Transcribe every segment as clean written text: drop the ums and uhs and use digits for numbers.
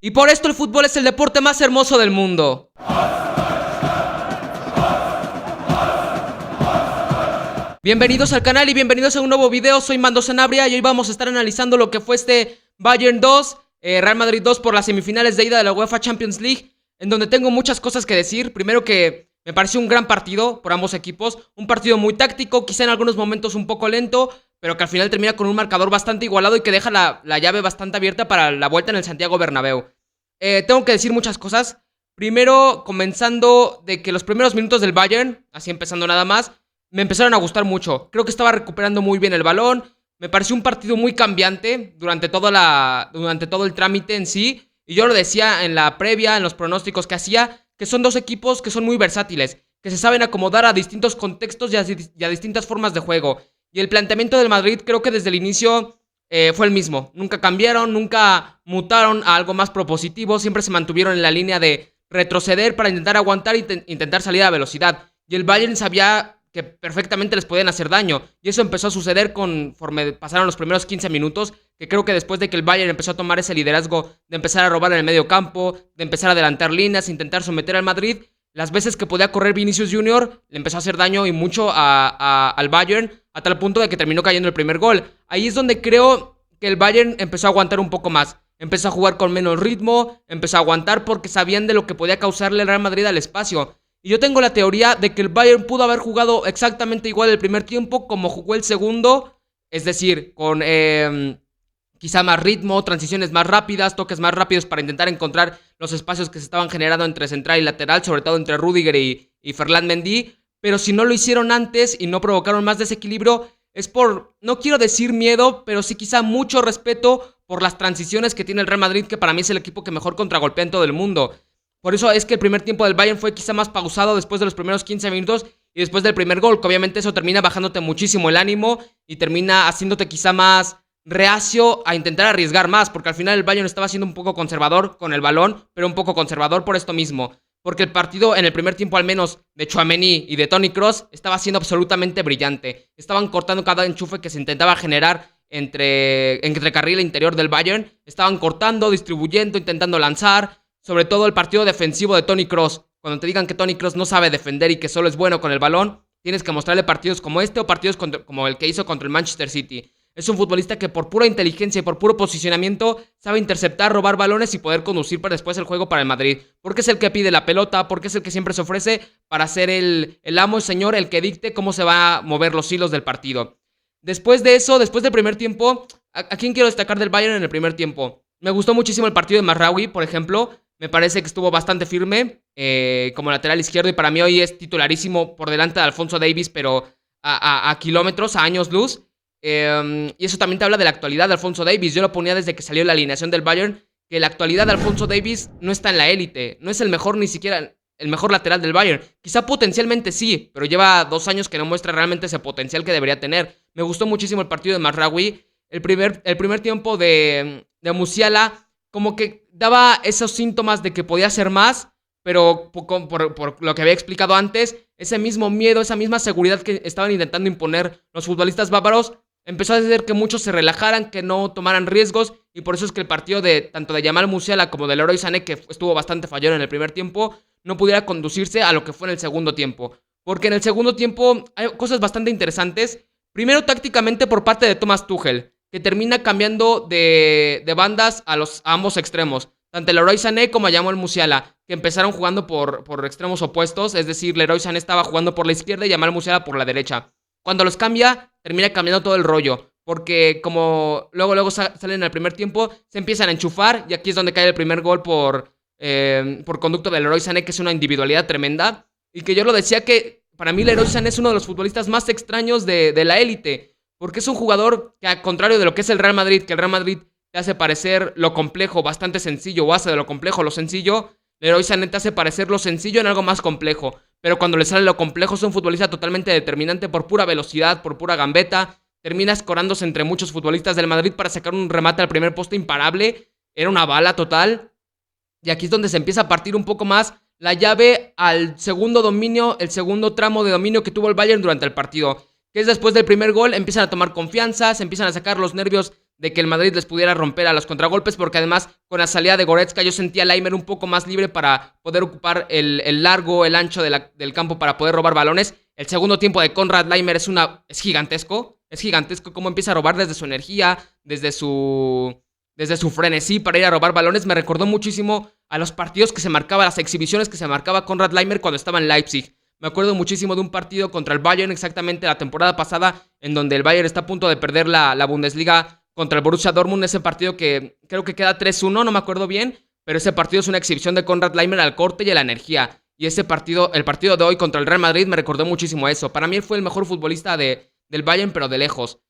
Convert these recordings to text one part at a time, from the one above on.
Y por esto el fútbol es el deporte más hermoso del mundo. Bienvenidos al canal y bienvenidos a un nuevo video. Soy Mando Sanabria y hoy vamos a estar analizando lo que fue este Bayern 2, Real Madrid 2 por las semifinales de ida de la UEFA Champions League, en donde tengo muchas cosas que decir. Primero, que me pareció un gran partido por ambos equipos, un partido muy táctico, quizá en algunos momentos un poco lento, pero que al final termina con un marcador bastante igualado y que deja la llave bastante abierta para la vuelta en el Santiago Bernabéu. Tengo que decir muchas cosas. Primero, comenzando de que los primeros minutos del Bayern, así empezando nada más, me empezaron a gustar mucho. Creo que estaba recuperando muy bien el balón. Me pareció un partido muy cambiante durante todo el trámite en sí. Y yo lo decía en la previa, en los pronósticos que hacía, que son dos equipos que son muy versátiles, que se saben acomodar a distintos contextos y a distintas formas de juego. Y el planteamiento del Madrid creo que desde el inicio fue el mismo. Nunca cambiaron, nunca mutaron a algo más propositivo. Siempre se mantuvieron en la línea de retroceder para intentar aguantar e intentar salir a velocidad. Y el Bayern sabía que perfectamente les podían hacer daño. Y eso empezó a suceder conforme pasaron los primeros 15 minutos, que creo que después de que el Bayern empezó a tomar ese liderazgo de empezar a robar en el medio campo, de empezar a adelantar líneas, intentar someter al Madrid, las veces que podía correr Vinicius Junior, le empezó a hacer daño y mucho al Bayern, a tal punto de que terminó cayendo el primer gol. Ahí es donde creo que el Bayern empezó a aguantar un poco más. Empezó a jugar con menos ritmo, empezó a aguantar porque sabían de lo que podía causarle el Real Madrid al espacio. Y yo tengo la teoría de que el Bayern pudo haber jugado exactamente igual el primer tiempo como jugó el segundo. Es decir, con quizá más ritmo, transiciones más rápidas, toques más rápidos para intentar encontrar los espacios que se estaban generando entre central y lateral, sobre todo entre Rüdiger y Ferland Mendy. Pero si no lo hicieron antes y no provocaron más desequilibrio, es por, no quiero decir miedo, pero sí quizá mucho respeto por las transiciones que tiene el Real Madrid, que para mí es el equipo que mejor contragolpea en todo el mundo. Por eso es que el primer tiempo del Bayern fue quizá más pausado después de los primeros 15 minutos y después del primer gol, que obviamente eso termina bajándote muchísimo el ánimo y termina haciéndote quizá más reacio a intentar arriesgar más, porque al final el Bayern estaba siendo un poco conservador con el balón, pero un poco conservador por esto mismo, porque el partido en el primer tiempo al menos de Tchouaméni y de Toni Kroos estaba siendo absolutamente brillante. Estaban cortando cada enchufe que se intentaba generar entre carril e interior del Bayern, estaban cortando, distribuyendo, intentando lanzar. Sobre todo el partido defensivo de Toni Kroos. Cuando te digan que Toni Kroos no sabe defender y que solo es bueno con el balón, tienes que mostrarle partidos como este o partidos como el que hizo contra el Manchester City. Es un futbolista que por pura inteligencia y por puro posicionamiento sabe interceptar, robar balones y poder conducir para después el juego para el Madrid. Porque es el que pide la pelota, porque es el que siempre se ofrece para ser el amo, el señor, el que dicte cómo se va a mover los hilos del partido. Después de eso, después del primer tiempo, ¿a quién quiero destacar del Bayern en el primer tiempo? Me gustó muchísimo el partido de Mazraoui, por ejemplo. Me parece que estuvo bastante firme como lateral izquierdo y para mí hoy es titularísimo por delante de Alphonso Davies, pero a kilómetros, a años luz. Y eso también te habla de la actualidad de Alphonso Davies. Yo lo ponía desde que salió la alineación del Bayern, que la actualidad de Alphonso Davies no está en la élite. No es el mejor, ni siquiera el mejor lateral del Bayern. Quizá potencialmente sí, pero lleva 2 años que no muestra realmente ese potencial que debería tener. Me gustó muchísimo el partido de Mazraoui. El primer tiempo de Musiala como que daba esos síntomas de que podía ser más, pero por lo que había explicado antes, ese mismo miedo, esa misma seguridad que estaban intentando imponer los futbolistas bávaros, empezó a hacer que muchos se relajaran, que no tomaran riesgos, y por eso es que el partido de tanto de Yamal Musiala como de Leroy Sané, que estuvo bastante fallón en el primer tiempo, no pudiera conducirse a lo que fue en el segundo tiempo. Porque en el segundo tiempo hay cosas bastante interesantes. Primero, tácticamente por parte de Thomas Tuchel, que termina cambiando de bandas a ambos extremos. Tanto Leroy Sané como a Yamal Musiala, que empezaron jugando por extremos opuestos. Es decir, Leroy Sané estaba jugando por la izquierda y Yamal Musiala por la derecha. Cuando los cambia, termina cambiando todo el rollo. Porque como luego salen en el primer tiempo, se empiezan a enchufar. Y aquí es donde cae el primer gol por conducto de Leroy Sané, que es una individualidad tremenda. Y que yo lo decía que para mí Leroy Sané es uno de los futbolistas más extraños de la élite. Porque es un jugador que, al contrario de lo que es el Real Madrid, que el Real Madrid te hace parecer lo complejo bastante sencillo, o hace de lo complejo lo sencillo, Leroy Sané te hace parecer lo sencillo en algo más complejo. Pero cuando le sale lo complejo es un futbolista totalmente determinante por pura velocidad, por pura gambeta. Termina escorándose entre muchos futbolistas del Madrid para sacar un remate al primer poste imparable. Era una bala total. Y aquí es donde se empieza a partir un poco más la llave al segundo dominio, el segundo tramo de dominio que tuvo el Bayern durante el partido. Que es después del primer gol, empiezan a tomar confianza, se empiezan a sacar los nervios de que el Madrid les pudiera romper a los contragolpes, porque además con la salida de Goretzka yo sentía a Laimer un poco más libre para poder ocupar el largo, el ancho del campo para poder robar balones. El segundo tiempo de Konrad Laimer es gigantesco cómo empieza a robar desde su energía, desde su frenesí para ir a robar balones. Me recordó muchísimo a los partidos que se marcaba, las exhibiciones que se marcaba Konrad Laimer cuando estaba en Leipzig. Me acuerdo muchísimo de un partido contra el Bayern, exactamente la temporada pasada, en donde el Bayern está a punto de perder la Bundesliga contra el Borussia Dortmund. Ese partido que creo que queda 3-1, no me acuerdo bien, pero ese partido es una exhibición de Konrad Laimer al corte y a la energía. Y ese partido, el partido de hoy contra el Real Madrid, me recordó muchísimo a eso. Para mí él fue el mejor futbolista del Bayern, pero de lejos.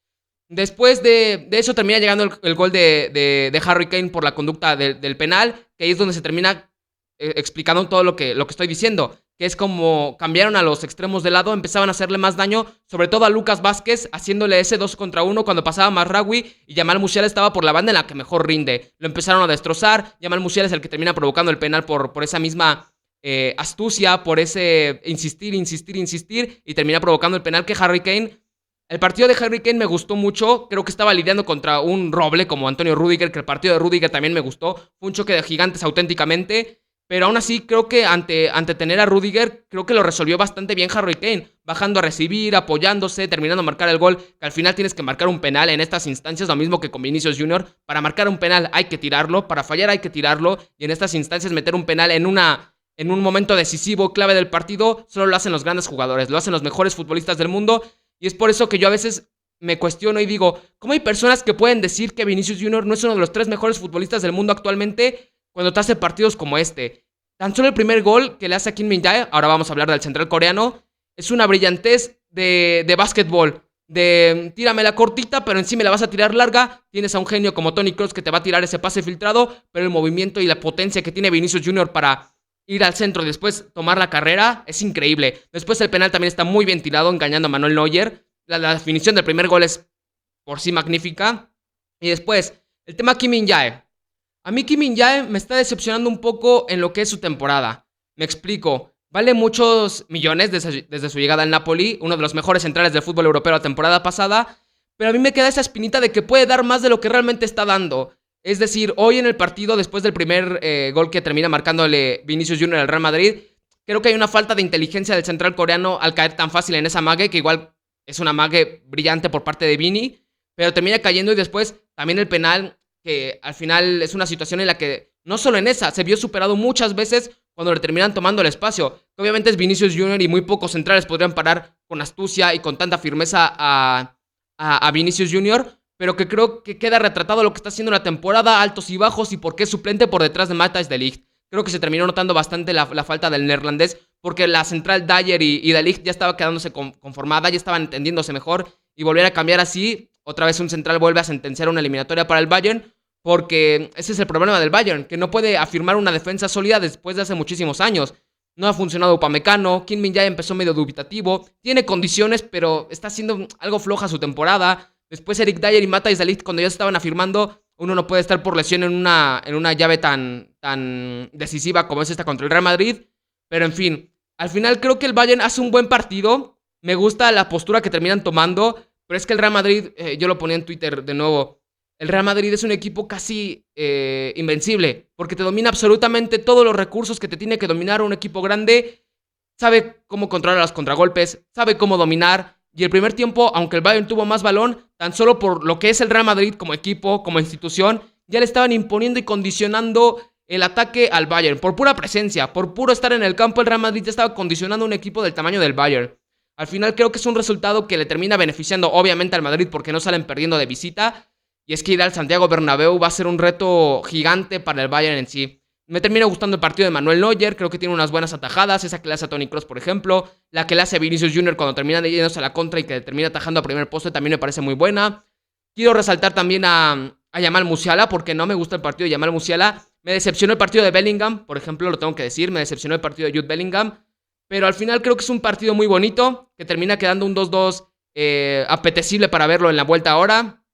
Después de eso termina llegando el gol de Harry Kane por la conducta del penal, que ahí es donde se termina explicando todo lo que estoy diciendo, que es como cambiaron a los extremos de lado, empezaban a hacerle más daño, sobre todo a Lucas Vázquez, haciéndole ese 2 contra 1 cuando pasaba Mazraoui, y Jamal Musiala estaba por la banda en la que mejor rinde. Lo empezaron a destrozar. Jamal Musiala es el que termina provocando el penal por esa misma astucia, por ese insistir, y termina provocando el penal que Harry Kane. El partido de Harry Kane me gustó mucho. Creo que estaba lidiando contra un roble como Antonio Rüdiger, que el partido de Rüdiger también me gustó. Fue un choque de gigantes auténticamente. Pero aún así creo que ante tener a Rüdiger, creo que lo resolvió bastante bien Harry Kane. Bajando a recibir, apoyándose, terminando a marcar el gol. Que al final tienes que marcar un penal en estas instancias. Lo mismo que con Vinicius Jr. Para marcar un penal hay que tirarlo. Para fallar hay que tirarlo. Y en estas instancias meter un penal en un momento decisivo, clave del partido, solo lo hacen los grandes jugadores. Lo hacen los mejores futbolistas del mundo. Y es por eso que yo a veces me cuestiono y digo, ¿cómo hay personas que pueden decir que Vinicius Jr. no es uno de los 3 mejores futbolistas del mundo actualmente cuando te hace partidos como este? Tan solo el primer gol que le hace a Kim Min-jae, ahora vamos a hablar del central coreano, es una brillantez de básquetbol. De tírame la cortita, pero encima la vas a tirar larga. Tienes a un genio como Toni Kroos que te va a tirar ese pase filtrado, pero el movimiento y la potencia que tiene Vinicius Jr. para ir al centro y después tomar la carrera es increíble. Después el penal también está muy bien tirado, engañando a Manuel Neuer. La definición del primer gol es por sí magnífica. Y después, el tema Kim Min-jae. A mí Kim Min-jae me está decepcionando un poco en lo que es su temporada. Me explico. Vale muchos millones desde su llegada al Napoli, uno de los mejores centrales del fútbol europeo la temporada pasada, pero a mí me queda esa espinita de que puede dar más de lo que realmente está dando. Es decir, hoy en el partido, después del primer gol que termina marcándole Vinicius Jr. al Real Madrid, creo que hay una falta de inteligencia del central coreano al caer tan fácil en esa mague, que igual es una mague brillante por parte de Vini, pero termina cayendo. Y después también el penal, que al final es una situación en la que, no solo en esa, se vio superado muchas veces cuando le terminan tomando el espacio, que obviamente es Vinicius Jr. y muy pocos centrales podrían parar con astucia y con tanta firmeza a Vinicius Jr., pero que creo que queda retratado lo que está haciendo en la temporada, altos y bajos, y por qué es suplente por detrás de Matthijs de Ligt. Creo que se terminó notando bastante la falta del neerlandés, porque la central Dyer y de Ligt ya estaba quedándose conformada, ya estaban entendiéndose mejor, y volver a cambiar así, otra vez un central vuelve a sentenciar una eliminatoria para el Bayern, porque ese es el problema del Bayern, que no puede afirmar una defensa sólida después de hace muchísimos años. No ha funcionado Upamecano, Kim Min-jae empezó medio dubitativo, tiene condiciones, pero está haciendo algo floja su temporada. Después Eric Dyer y Matthijs de Ligt, cuando ya se estaban afirmando, uno no puede estar por lesión en una llave tan decisiva como es esta contra el Real Madrid. Pero en fin, al final creo que el Bayern hace un buen partido. Me gusta la postura que terminan tomando, pero es que el Real Madrid, yo lo ponía en Twitter de nuevo, el Real Madrid es un equipo casi invencible, porque te domina absolutamente todos los recursos que te tiene que dominar un equipo grande. Sabe cómo controlar los contragolpes, sabe cómo dominar. Y el primer tiempo, aunque el Bayern tuvo más balón, tan solo por lo que es el Real Madrid como equipo, como institución, ya le estaban imponiendo y condicionando el ataque al Bayern. Por pura presencia, por puro estar en el campo, el Real Madrid ya estaba condicionando un equipo del tamaño del Bayern. Al final creo que es un resultado que le termina beneficiando obviamente al Madrid, porque no salen perdiendo de visita. Y es que ir al Santiago Bernabéu va a ser un reto gigante para el Bayern en sí. Me termina gustando el partido de Manuel Neuer, creo que tiene unas buenas atajadas, esa que le hace a Toni Kroos, por ejemplo, la que le hace a Vinicius Jr. cuando termina yéndose a la contra y que termina atajando a primer poste también me parece muy buena. Quiero resaltar también a Jamal Musiala, porque no me gusta el partido de Jamal Musiala. Me decepcionó el partido de Bellingham, por ejemplo, lo tengo que decir, me decepcionó el partido de Jude Bellingham, pero al final creo que es un partido muy bonito, que termina quedando un 2-2 apetecible para verlo en la vuelta ahora.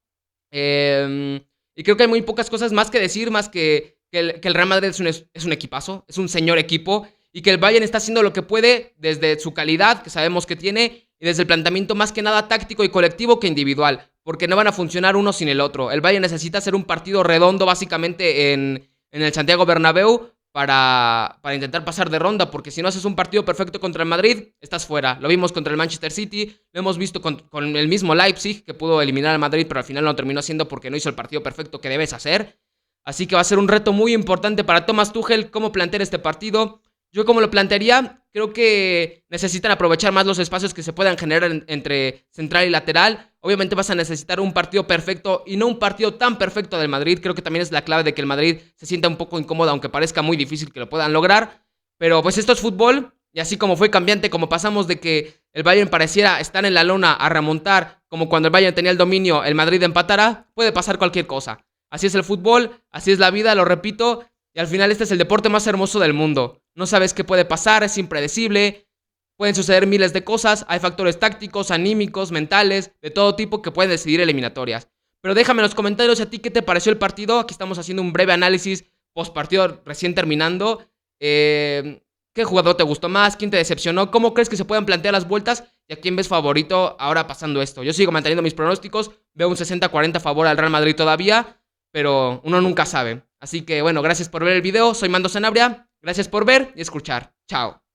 Y creo que hay muy pocas cosas más que decir, más que el Real Madrid es un equipazo, es un señor equipo, y que el Bayern está haciendo lo que puede desde su calidad, que sabemos que tiene, y desde el planteamiento más que nada táctico y colectivo que individual. porque no van a funcionar uno sin el otro. El Bayern necesita hacer un partido redondo básicamente en el Santiago Bernabéu para intentar pasar de ronda, porque si no haces un partido perfecto contra el Madrid, estás fuera. Lo vimos contra el Manchester City, lo hemos visto con el mismo Leipzig, que pudo eliminar al Madrid, pero al final no lo terminó haciendo porque no hizo el partido perfecto que debes hacer. Así que va a ser un reto muy importante para Thomas Tuchel cómo plantear este partido. Yo como lo plantearía, creo que necesitan aprovechar más los espacios que se puedan generar entre central y lateral. Obviamente vas a necesitar un partido perfecto y no un partido tan perfecto del Madrid. Creo que también es la clave de que el Madrid se sienta un poco incómodo, aunque parezca muy difícil que lo puedan lograr. Pero pues esto es fútbol, y así como fue cambiante, como pasamos de que el Bayern pareciera estar en la lona a remontar, como cuando el Bayern tenía el dominio, el Madrid empatara, puede pasar cualquier cosa. Así es el fútbol, así es la vida, lo repito. Y al final este es el deporte más hermoso del mundo. No sabes qué puede pasar, es impredecible. Pueden suceder miles de cosas. Hay factores tácticos, anímicos, mentales, de todo tipo que pueden decidir eliminatorias. Pero déjame en los comentarios a ti qué te pareció el partido. Aquí estamos haciendo un breve análisis post partido recién terminando. ¿Qué jugador te gustó más? ¿Quién te decepcionó? ¿Cómo crees que se puedan plantear las vueltas? ¿Y a quién ves favorito ahora pasando esto? Yo sigo manteniendo mis pronósticos. Veo un 60-40 a favor al Real Madrid todavía, pero uno nunca sabe. Así que bueno, gracias por ver el video. Soy Mando Sanabria. Gracias por ver y escuchar. Chao.